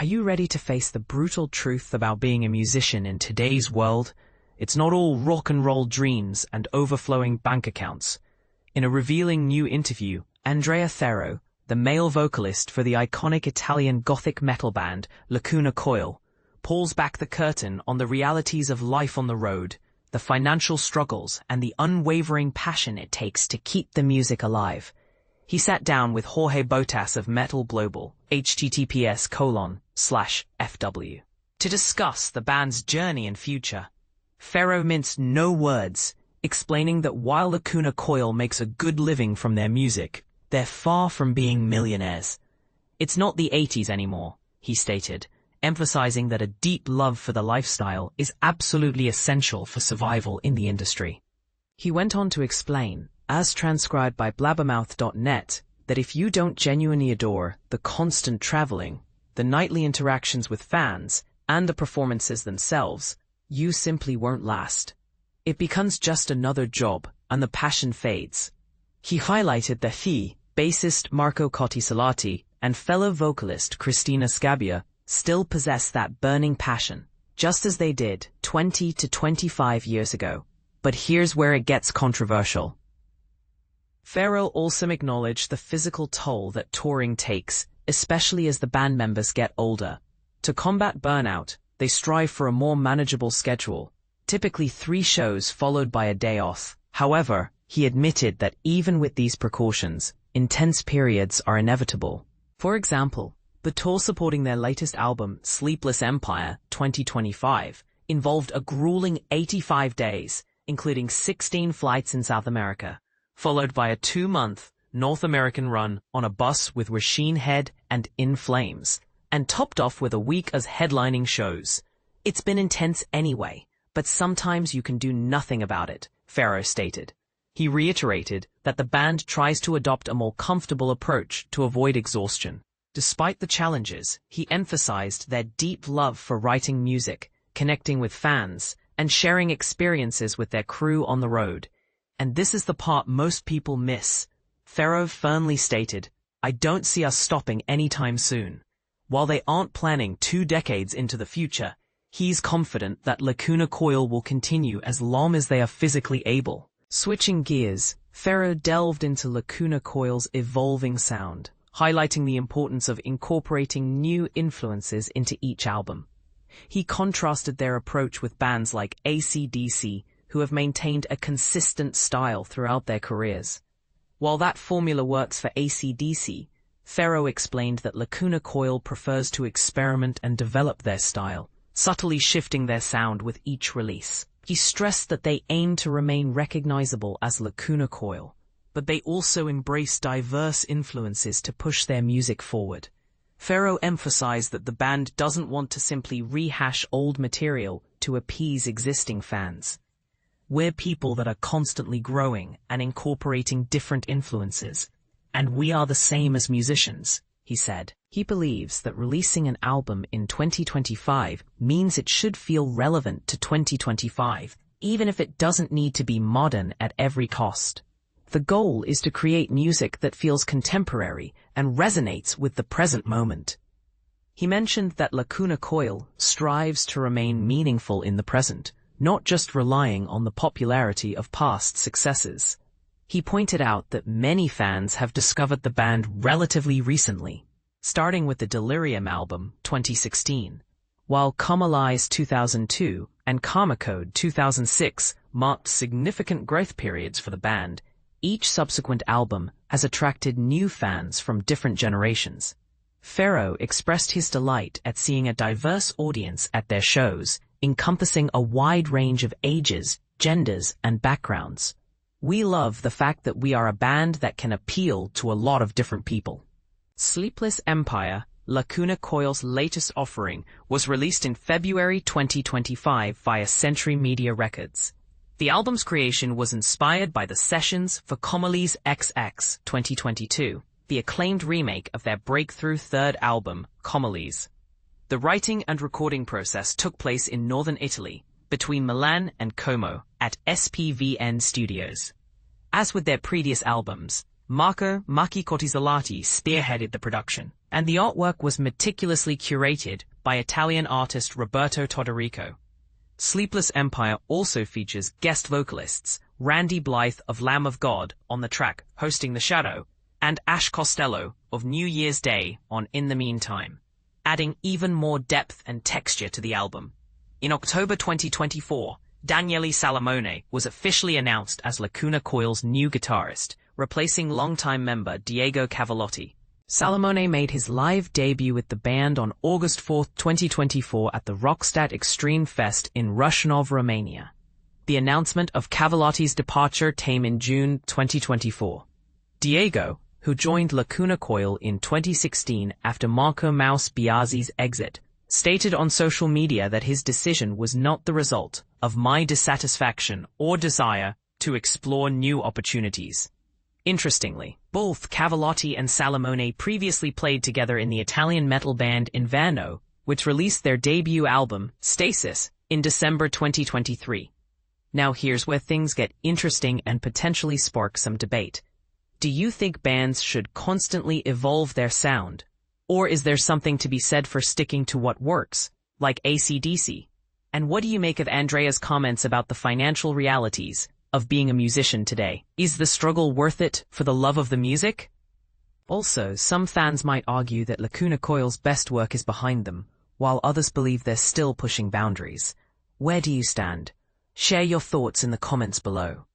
Are you ready to face the brutal truth about being a musician in today's world? It's not all rock and roll dreams and overflowing bank accounts. In a revealing new interview, Andrea Ferro, the male vocalist for the iconic Italian gothic metal band Lacuna Coil, pulls back the curtain on the realities of life on the road, the financial struggles, and the unwavering passion it takes to keep the music alive. He sat down with Jorge Botas of Metal Global, https://FW, to discuss the band's journey and future. Ferro minced no words, explaining that while Lacuna Coil makes a good living from their music, they're far from being millionaires. It's not the 80s anymore, he stated, emphasizing that a deep love for the lifestyle is absolutely essential for survival in the industry. He went on to explain, as transcribed by blabbermouth.net, that if you don't genuinely adore the constant traveling, the nightly interactions with fans, and the performances themselves, you simply won't last. It becomes just another job, and the passion fades. He highlighted that he, bassist Marco Cottisalati, and fellow vocalist Cristina Scabbia still possess that burning passion, just as they did 20 to 25 years ago. But here's where it gets controversial. Ferro also acknowledged the physical toll that touring takes, especially as the band members get older. To combat burnout, they strive for a more manageable schedule, typically 3 shows followed by a day off. However, he admitted that even with these precautions, intense periods are inevitable. For example, the tour supporting their latest album, Sleepless Empire 2025, involved a grueling 85 days, including 16 flights in South America, followed by a 2-month North American run on a bus with Machine Head and In Flames, and topped off with a week as headlining shows. It's been intense anyway, but sometimes you can do nothing about it, Ferro stated. He reiterated that the band tries to adopt a more comfortable approach to avoid exhaustion. Despite the challenges, he emphasized their deep love for writing music, connecting with fans, and sharing experiences with their crew on the road. And this is the part most people miss. Ferro firmly stated, "I don't see us stopping anytime soon." While they aren't planning 2 decades into the future, he's confident that Lacuna Coil will continue as long as they are physically able. Switching gears, Ferro delved into Lacuna Coil's evolving sound, highlighting the importance of incorporating new influences into each album. He contrasted their approach with bands like AC/DC, who have maintained a consistent style throughout their careers. While that formula works for AC/DC, Ferro explained that Lacuna Coil prefers to experiment and develop their style, subtly shifting their sound with each release. He stressed that they aim to remain recognizable as Lacuna Coil, but they also embrace diverse influences to push their music forward. Ferro emphasized that the band doesn't want to simply rehash old material to appease existing fans. "We're people that are constantly growing and incorporating different influences, and we are the same as musicians," he said. He believes that releasing an album in 2025 means it should feel relevant to 2025, even if it doesn't need to be modern at every cost. The goal is to create music that feels contemporary and resonates with the present moment. He mentioned that Lacuna Coil strives to remain meaningful in the present, not just relying on the popularity of past successes. He pointed out that many fans have discovered the band relatively recently, starting with the Delirium album 2016, while Come Alive's 2002 and Karma Code 2006 marked significant growth periods for the band. Each subsequent album has attracted new fans from different generations. Ferro expressed his delight at seeing a diverse audience at their shows, encompassing a wide range of ages, genders, and backgrounds. "We love the fact that we are a band that can appeal to a lot of different people." Sleepless Empire, Lacuna Coil's latest offering, was released in February 2025 via Century Media Records. The album's creation was inspired by the sessions for Comali's XX 2022, the acclaimed remake of their breakthrough 3rd album, Comali's. The writing and recording process took place in northern Italy, between Milan and Como, at SPVN Studios. As with their previous albums, Marco "Maki" Cottisalati spearheaded the production, and the artwork was meticulously curated by Italian artist Roberto Todorico. Sleepless Empire also features guest vocalists Randy Blythe of Lamb of God on the track Hosting the Shadow, and Ash Costello of New Year's Day on In the Meantime, adding even more depth and texture to the album. In October 2024, Daniele Salamone was officially announced as Lacuna Coil's new guitarist, replacing longtime member Diego Cavalotti. Salamone made his live debut with the band on August 4, 2024 at the Rockstadt Extreme Fest in Rushnow, Romania. The announcement of Cavalotti's departure came in June 2024. Diego, who joined Lacuna Coil in 2016 after Marco Mouse Biasi's exit, stated on social media that his decision was not the result of my dissatisfaction or desire to explore new opportunities. Interestingly, both Cavalotti and Salamone previously played together in the Italian metal band Inverno, which released their debut album, Stasis, in December 2023. Now here's where things get interesting and potentially spark some debate. Do you think bands should constantly evolve their sound? Or is there something to be said for sticking to what works, like AC/DC? And what do you make of Andrea's comments about the financial realities of being a musician today? Is the struggle worth it for the love of the music? Also, some fans might argue that Lacuna Coil's best work is behind them, while others believe they're still pushing boundaries. Where do you stand? Share your thoughts in the comments below.